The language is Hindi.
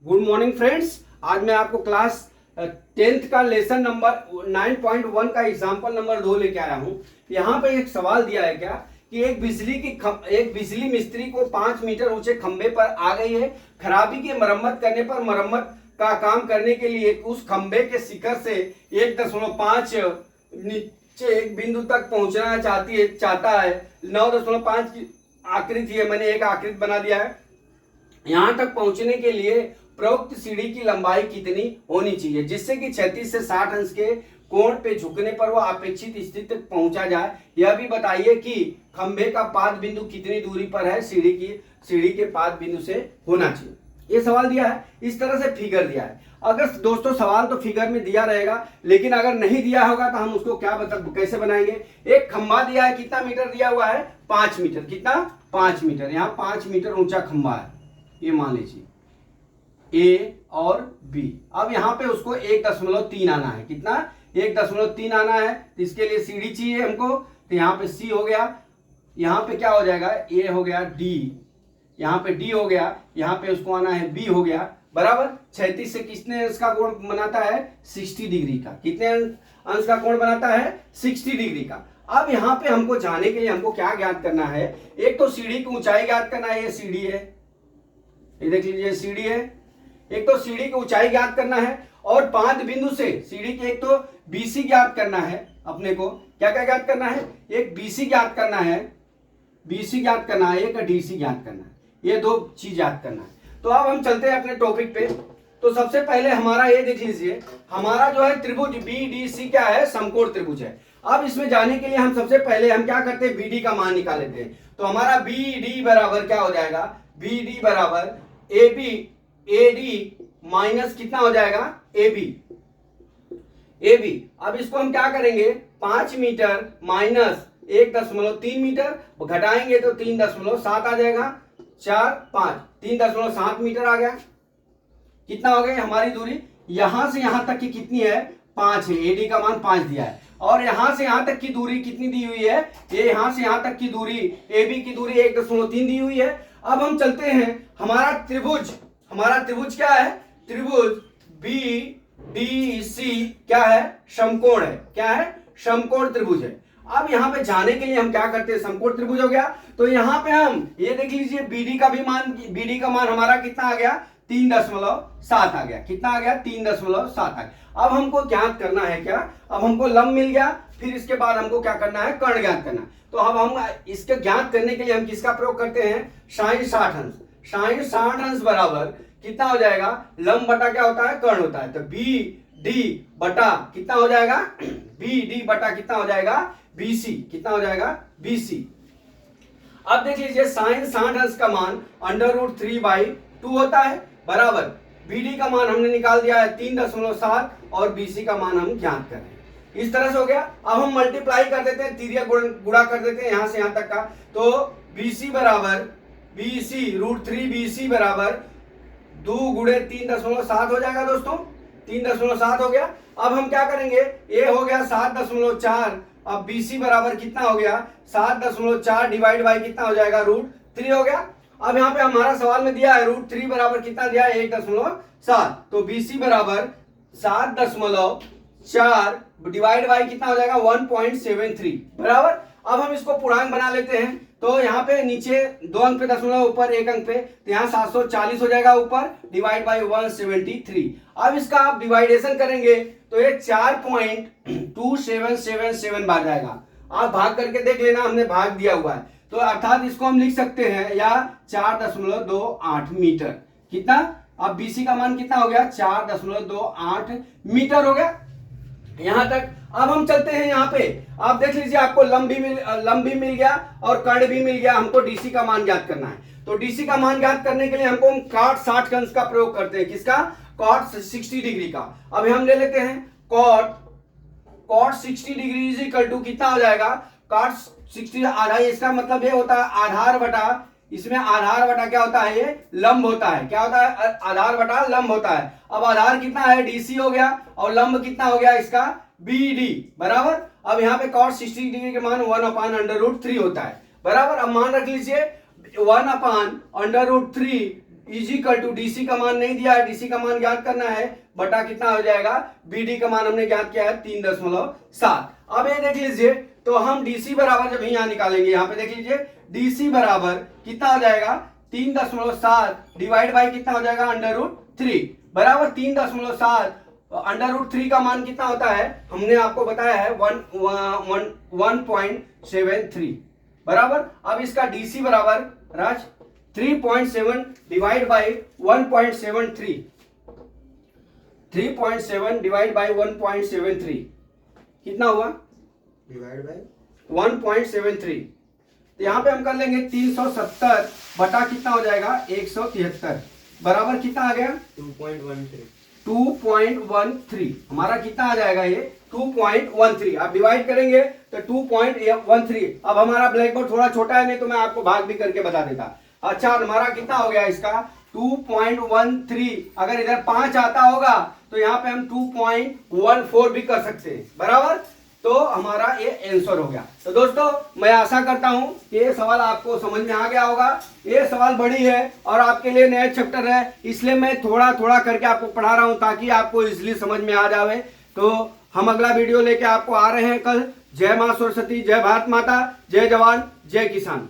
Good morning friends. आज मैं आपको क्लास 10th का लेसन नंबर 9.1 का एग्जाम्पल नंबर 2 लेके आया हूं। यहाँ पे एक सवाल दिया है क्या कि एक बिजली मिस्त्री को 5 मीटर ऊंचे खंबे पर आ गई है। खराबी की मरम्मत करने पर मरम्मत का काम करने के लिए उस खंबे के शिखर से 1.5 नीचे एक बिंदु तक पहुंचना चाहता है। 9.5 की आकृति है, मैंने एक आकृति बना दिया है। यहां तक पहुंचने के लिए प्रयुक्त सीढ़ी की लंबाई कितनी होनी चाहिए जिससे कि 36 से 60 अंश के कोण पे झुकने पर वह अपेक्षित स्थिति तक पहुंचा जाए। यह भी बताइए कि खंबे का पाद बिंदु कितनी दूरी पर है सीढ़ी के पाद बिंदु से होना चाहिए। ये सवाल दिया है, इस तरह से फिगर दिया है। अगर दोस्तों सवाल तो फिगर में दिया रहेगा, लेकिन अगर नहीं दिया होगा तो हम उसको कैसे बनाएंगे। एक खंबा दिया है, कितना मीटर दिया हुआ है? 5 मीटर। कितना? 5 मीटर। यहाँ 5 मीटर ऊंचा खंबा है, ये मान लीजिए ए और बी। अब यहाँ पे उसको 1.3 आना है। कितना? 1.3 आना है, तो इसके लिए सीढ़ी चाहिए हमको। तो यहाँ पे सी हो गया, यहाँ पे क्या हो जाएगा? ए हो गया, डी यहाँ पे डी हो गया, यहाँ पे उसको आना है बी हो गया, बराबर। 36 से कितने अंश का कोण बनाता है? 60 डिग्री का। कितने अंश का कोण बनाता है? 60 डिग्री का। अब यहाँ पे हमको जाने के लिए हमको क्या ज्ञात करना है? एक तो सीढ़ी की ऊंचाई ज्ञात करना है, ये सीढ़ी है, ये देख लीजिए सीढ़ी है। एक तो सीढ़ी की ऊंचाई ज्ञात करना है और पाद बिंदु से सीढ़ी के एक तो बीसी ज्ञात करना है। अपने को क्या क्या ज्ञात करना है? एक बीसी ज्ञात करना है, बीसी ज्ञात करना है, एक डीसी ज्ञात करना है। ये दो चीज याद करना है। तो अब हम चलते हैं अपने टॉपिक पे। तो सबसे पहले हमारा ये देख लीजिए, हमारा जो है त्रिभुज BDC क्या है? समकोण त्रिभुज है। अब इसमें जाने के लिए हम सबसे पहले हम क्या करते हैं? BD का मान निकाल लेते हैं। तो हमारा BD बराबर क्या हो जाएगा? BD बराबर AB AD माइनस कितना हो जाएगा? AB। अब इसको हम क्या करेंगे? 5 मीटर माइनस 1.3 मीटर घटाएंगे तो 3.7 आ जाएगा। 4 5 3.7 मीटर आ गया। कितना हो गया हमारी दूरी? यहां से यहां तक की कितनी है? 5 है। एडी का मान 5 दिया है। और यहां से यहां तक की दूरी कितनी दी हुई है? ये यहां से यहां तक की दूरी एबी की दूरी 1.3 दी हुई है। अब हम चलते हैं, हमारा त्रिभुज क्या है? त्रिभुज BDC क्या है? समकोण है। क्या है? समकोण त्रिभुज है। अब यहाँ पे जाने के लिए हम क्या करते हैं? समकोण त्रिभुज हो गया, तो यहाँ पे हम ये देख लीजिए BD का मान हमारा कितना आ गया? 3.7 आ गया। कितना आ गया? 3.7 आ गया। अब हमको ज्ञात करना है क्या? अब हमको लंब मिल गया, फिर इसके बाद हमको क्या करना है? कर्ण ज्ञात करना। तो अब हम इसके ज्ञात करने के लिए हम किसका प्रयोग करते हैं? sin 60 अंश। sin 60 अंश बराबर कितना हो जाएगा? लंब बटा क्या होता है? कर्ण होता है। तो BD बटा कितना हो जाएगा? BD बटा कितना हो जाएगा? BC। कितना हो जाएगा? BC। अब देख लीजिए sin 60 अंश का मान √3/2 होता है, बराबर BD का मान हमने निकाल दिया है 3.7 और BC का मान हम ज्ञात कर रहे हैं। इस तरह से हो गया। अब हम मल्टीप्लाई कर देते हैं, तिर्यक गुणा कर देते हैं यहां से यहां तक का। तो BC बराबर √3BC बराबर 2 × 3.7 हो जाएगा दोस्तों। 3.7 हो गया। अब हम क्या करेंगे? ए हो गया 7.4। अब BC बराबर कितना हो गया? 7.4 डिवाइड बाई कितना हो जाएगा? √3 हो गया। अब यहाँ पे हमारा सवाल में दिया है √3 बराबर कितना दिया है? 1.7। तो BC बराबर 7.4 डिवाइड बाई कितना हो जाएगा? 1.73, बराबर। अब हम इसको पूर्णांक बना लेते हैं। तो यहाँ पे नीचे 2 अंक पे दशमलव, ऊपर 1 अंक पे, तो यहाँ 740 हो जाएगा ऊपर, डिवाइड बाई 173। अब इसका आप डिवाइडेशन करेंगे तो ये 4.2777 बार जाएगा। आप भाग करके देख लेना, हमने भाग दिया हुआ है। तो अर्थात इसको हम लिख सकते हैं या 4.28 मीटर। कितना? अब BC का मान कितना हो गया? 4.28 मीटर हो गया यहां तक। अब हम चलते हैं यहाँ पे, आप देख लीजिए आपको लंब भी मिल गया और कर्ण भी मिल गया। हमको DC का मान ज्ञात करना है। तो DC का मान ज्ञात करने के लिए हमको हम cot 60 अंश का प्रयोग करते हैं। किसका? cot 60 डिग्री का। अब हम ले लेते हैं cot 60 degree is equal to कितना हो जाएगा? cot 60 आधा, इसका मतलब ये होता है आधार बटा, इसमें आधार बटा क्या होता है? ये लंब होता है। क्या होता है? आधार बटा लंब होता है। अब आधार कितना है? DC हो गया और लंब कितना हो गया इसका? BD, बराबर। अब यहाँ पे cos 60 डिग्री के मान 1/√3 होता है, बराबर। अब मान रख लीजिए 1/√3 इजिकल टू डीसी का मान नहीं दिया है, डीसी का मान ज्ञात करना है, बटा कितना हो जाएगा बीडी का मान हमने ज्ञात किया है 3.7। अब ये देख लीजिए, तो हम डीसी बराबर जब यहाँ निकालेंगे, यहाँ पे देख लीजिए डीसी बराबर कितना हो जाएगा 3.7 डिवाइड बाई कितना हो जाएगा √3 बराबर 3.7। √3 का मान कितना होता है, हमने आपको बताया है 1.73 बराबर। अब इसका डीसी बराबर राज 3.7 डिवाइड बाई 1.73, 3.7 डिवाइड बाई 1.73 कितना हुआ डिवाइड बाय 1.73। तो यहाँ पे हम कर लेंगे 370 बटा कितना हो जाएगा 173 बराबर कितना आ गया 2.13 हमारा कितना आ जाएगा ये 2.13। आप डिवाइड करेंगे तो 2.13। अब हमारा ब्लैक बोर्ड थोड़ा छोटा है, नहीं तो मैं आपको भाग भी करके बता देता। अच्छा हमारा कितना हो गया इसका 2.13। अगर इधर 5 आता होगा तो यहाँ पे हम 2.14 भी कर सकते हैं बराबर। तो हमारा ये आंसर हो गया। तो दोस्तों मैं आशा करता हूं कि ये सवाल आपको समझ में आ गया होगा। ये सवाल बड़ी है और आपके लिए नया चैप्टर है, इसलिए मैं थोड़ा थोड़ा करके आपको पढ़ा रहा हूं ताकि आपको इजीली समझ में आ जावे। तो हम अगला वीडियो लेके आपको आ रहे हैं कल। जय मां सरस्वती, जय भारत माता, जय जवान, जय किसान।